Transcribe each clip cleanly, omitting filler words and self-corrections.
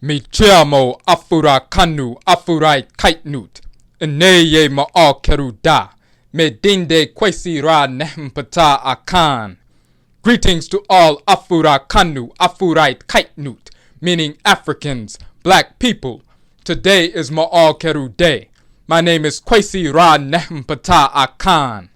Me chiamo Afurakanu Afuraitkaitnut. Ineye MAAKHERU da. Me dinde Kwesi ra Nehem Ptah Akhan. Greetings to all Afurakanu Afuraitkaitnut, meaning Africans, black people. Today is MAAKHERU Day. My name is Kwesi ra Nehem Ptah Akhan.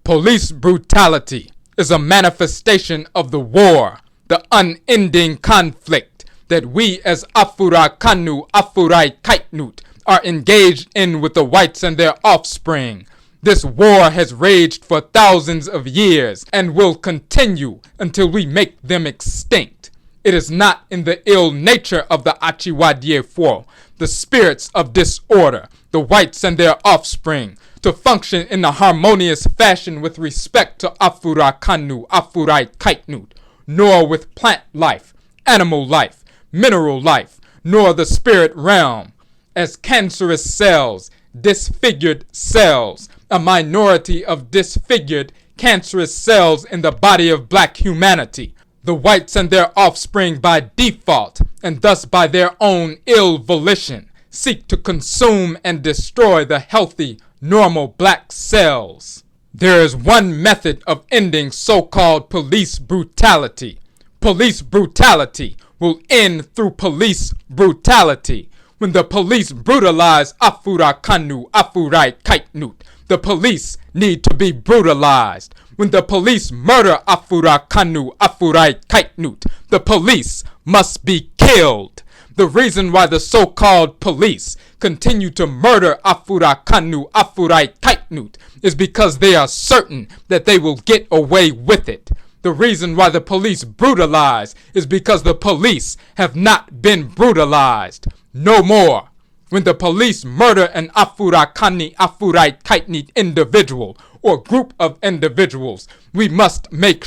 Police brutality is a manifestation of the war, the unending conflict that we as Afurakanu Afuraitkaitnut are engaged in with the whites and their offspring. This war has raged for thousands of years and will continue until we make them extinct. It is not in the ill nature of the Odwirafo, the spirits of disorder, the whites and their offspring, to function in a harmonious fashion with respect to Afurakanu Afuraitkaitnut, nor with plant life, animal life, mineral life, nor the spirit realm, as cancerous cells, disfigured cells, a minority of disfigured, cancerous cells in the body of black humanity. The whites and their offspring by default, and thus by their own ill volition, seek to consume and destroy the healthy, normal black cells. There is one method of ending so-called police brutality. Police brutality will end through police brutality. When the police brutalize Afurakanu Afuraitkaitnut, the police need to be brutalized. When the police murder Afurakanu Afuraitkaitnut, the police must be killed. The reason why the so-called police continue to murder Afurakanu Afuraitkaitnut is because they are certain that they will get away with it. The reason why the police brutalize is because the police have not been brutalized. No more. When the police murder an Afurakani Afuraitkaitnut individual or group of individuals, we must make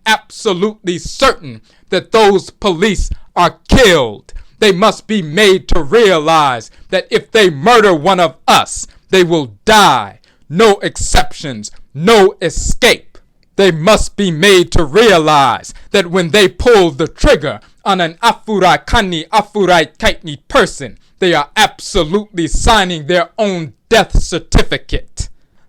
absolutely certain that those police are killed. They must be made to realize that if they murder one of us, they will die. No exceptions, no escape. They must be made to realize that when they pull the trigger on an Afurakani Afuraitkaitnut person, they are absolutely signing their own death certificate.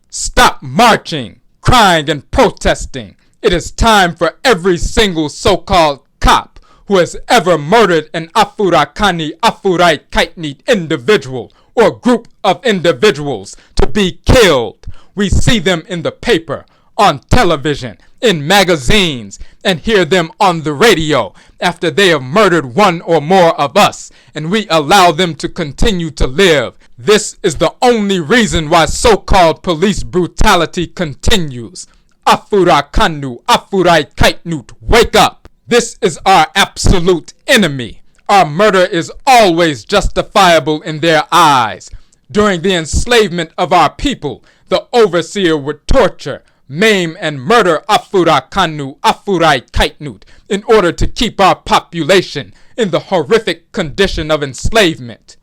Stop marching, crying, and protesting. It is time for every single so-called cop who has ever murdered an Afurakani Afuraitkaitnut individual or group of individuals to be killed. We see them in the paper, on television, in magazines, and hear them on the radio after they have murdered one or more of us, and we allow them to continue to live. This is the only reason why so-called police brutality continues. Afurakanu Afuraitkaitnut, wake up! This is our absolute enemy. Our murder is always justifiable in their eyes. During the enslavement of our people, the overseer would torture, maim, and murder Afurakanu Afuraitkaitnut in order to keep our population in the horrific condition of enslavement.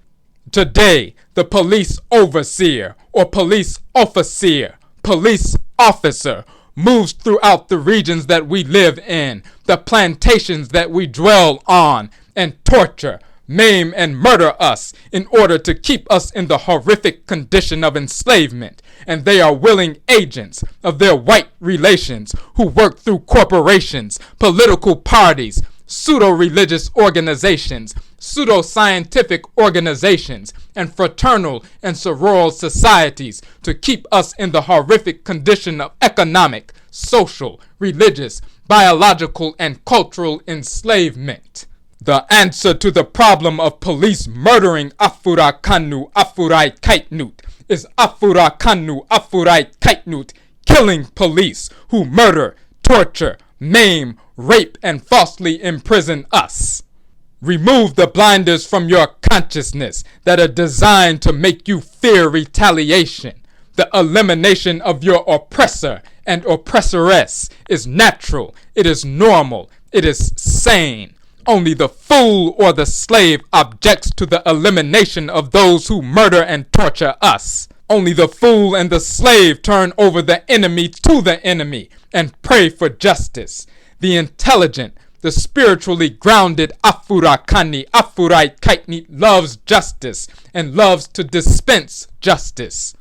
Today, the police overseer or police officer moves throughout the regions that we live in, the plantations that we dwell on, and torture, maim, and murder us in order to keep us in the horrific condition of enslavement. And they are willing agents of their white relations who work through corporations, political parties, pseudo-religious organizations, pseudo-scientific organizations, and fraternal and sororal societies to keep us in the horrific condition of economic, social, religious, biological, and cultural enslavement. The answer to the problem of police murdering Afurakanu Afuraitkaitnut is Afurakanu Afuraitkaitnut killing police who murder, torture, maim, rape, and falsely imprison us. Remove the blinders from your consciousness that are designed to make you fear retaliation. The elimination of your oppressor and oppressoress is natural, it is normal, it is sane. Only the fool or the slave objects to the elimination of those who murder and torture us. Only the fool and the slave turn over the enemy to the enemy and pray for justice. The intelligent, the spiritually grounded Afuraitkaitnut loves justice and loves to dispense justice.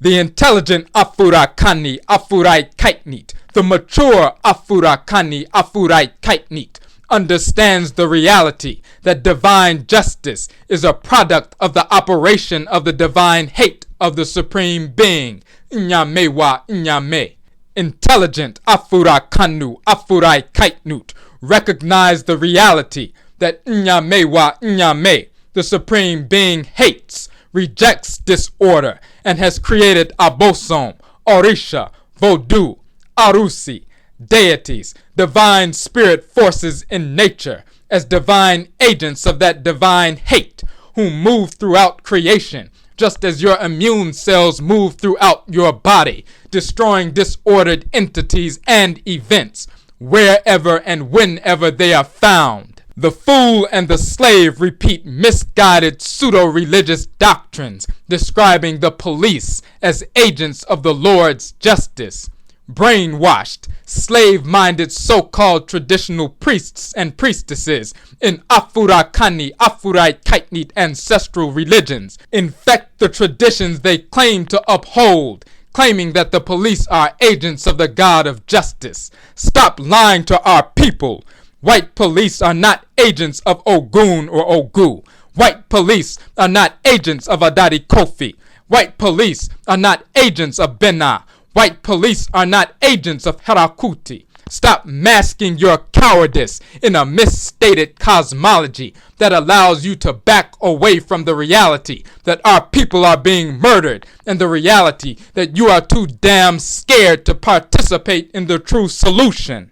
The intelligent Afuraitkaitnut, the mature Afuraitkaitnut, understands the reality that divine justice is a product of the operation of the divine hate of the Supreme Being. Nyame. Intelligent Afuraitkaitnut recognize the reality that Nyame, the Supreme Being, hates, rejects disorder, and has created Abosom, Orisha, Vodou, Arusi, deities, divine spirit forces in nature, as divine agents of that divine hate, who move throughout creation, just as your immune cells move throughout your body, destroying disordered entities and events, wherever and whenever they are found. The fool and the slave repeat misguided pseudo-religious doctrines, describing the police as agents of the Lord's justice. Brainwashed, slave-minded so-called traditional priests and priestesses in Afuraitkaitnut ancestral religions infect the traditions they claim to uphold, claiming that the police are agents of the God of justice. Stop lying to our people. White police are not agents of Ogun or Ogu. White police are not agents of Adadi Kofi. White police are not agents of Bena. White police are not agents of Harakuti. Stop masking your cowardice in a misstated cosmology that allows you to back away from the reality that our people are being murdered and the reality that you are too damn scared to participate in the true solution.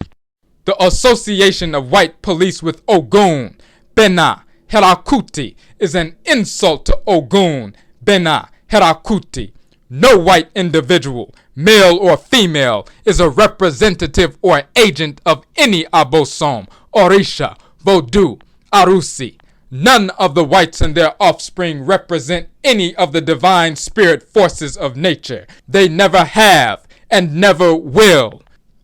The association of white police with Ogun, Bena, Harakuti is an insult to Ogun, Bena, Harakuti. No white individual, male or female, is a representative or agent of any Abosom, Orisha, Vodou, Arusi. None of the whites and their offspring represent any of the divine spirit forces of nature. They never have and never will.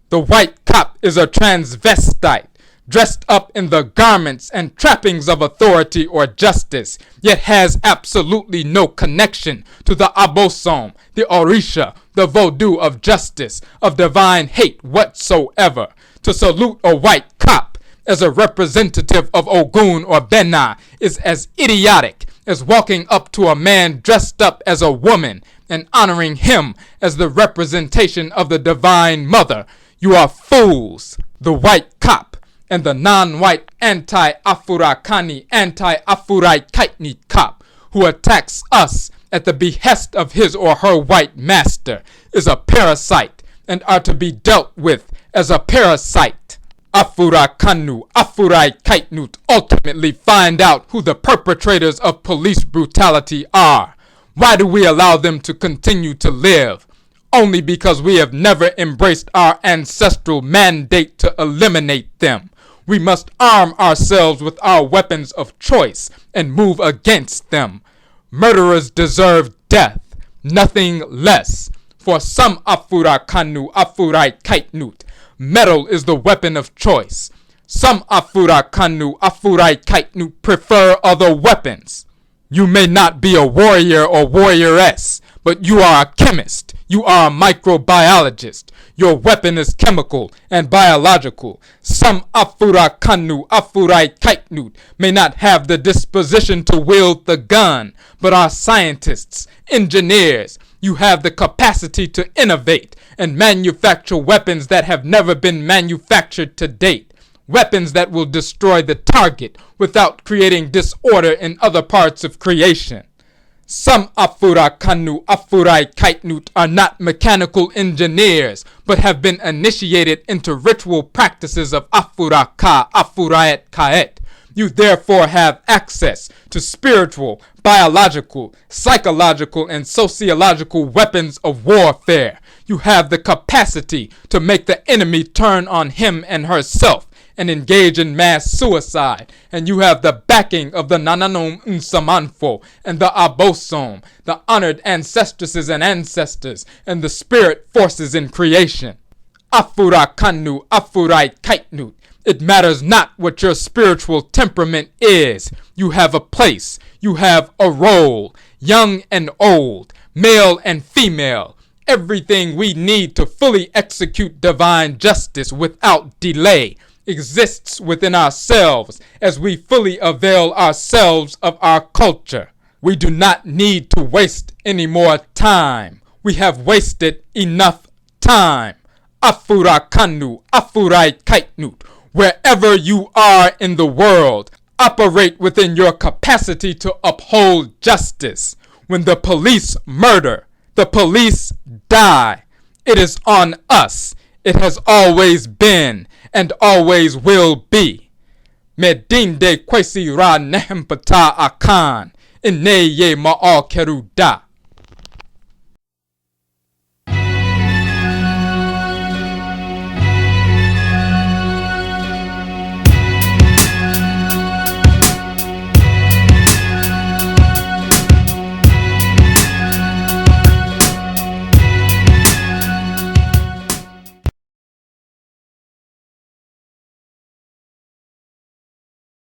The white cop is a transvestite, dressed up in the garments and trappings of authority or justice, yet has absolutely no connection to the Abosom, the Orisha, the Vodou of justice, of divine hate whatsoever. To salute a white cop as a representative of Ogun or Bena is as idiotic as walking up to a man dressed up as a woman and honoring him as the representation of the divine mother. You are fools. The white cop and the non-white anti-Afurakani, anti-Afuraitkaitnut cop who attacks us at the behest of his or her white master is a parasite and are to be dealt with as a parasite. Afurakanu, Afuraitkaitnut ultimately find out who the perpetrators of police brutality are. Why do we allow them to continue to live? Only because we have never embraced our ancestral mandate to eliminate them. We must arm ourselves with our weapons of choice and move against them. Murderers deserve death, nothing less. For some Afurakanu, Afuraitkaitnut, metal is the weapon of choice. Some Afurakanu, Afuraitkaitnut prefer other weapons. You may not be a warrior or warrioress, but you are a chemist. You are a microbiologist. Your weapon is chemical and biological. Some Afurakanu, Afuraitkaitnut may not have the disposition to wield the gun, but are scientists, engineers. You have the capacity to innovate and manufacture weapons that have never been manufactured to date. Weapons that will destroy the target without creating disorder in other parts of creation. Some Afurakanu, Afuraitkaitnut are not mechanical engineers, but have been initiated into ritual practices of Afuraka, Afuraitkaitnut. You therefore have access to spiritual, biological, psychological, and sociological weapons of warfare. You have the capacity to make the enemy turn on him and herself and engage in mass suicide, and you have the backing of the Nananom Nsamanfo and the Abosom, the honored ancestresses and ancestors, and the spirit forces in creation. Afurakanu, Afuraitkaitnut It matters not what your spiritual temperament is. You have a place. You have a role. Young and old, male and female. Everything we need to fully execute divine justice without delay exists within ourselves as we fully avail ourselves of our culture. We do not need to waste any more time. We have wasted enough time. Afurakanu, Afuraitkaitnut. Wherever you are in the world, operate within your capacity to uphold justice. When the police murder, the police die. It is on us. It has always been and always will be. Medinde Kwesi ra Nehem Ptah Akhan. MAAKHERU.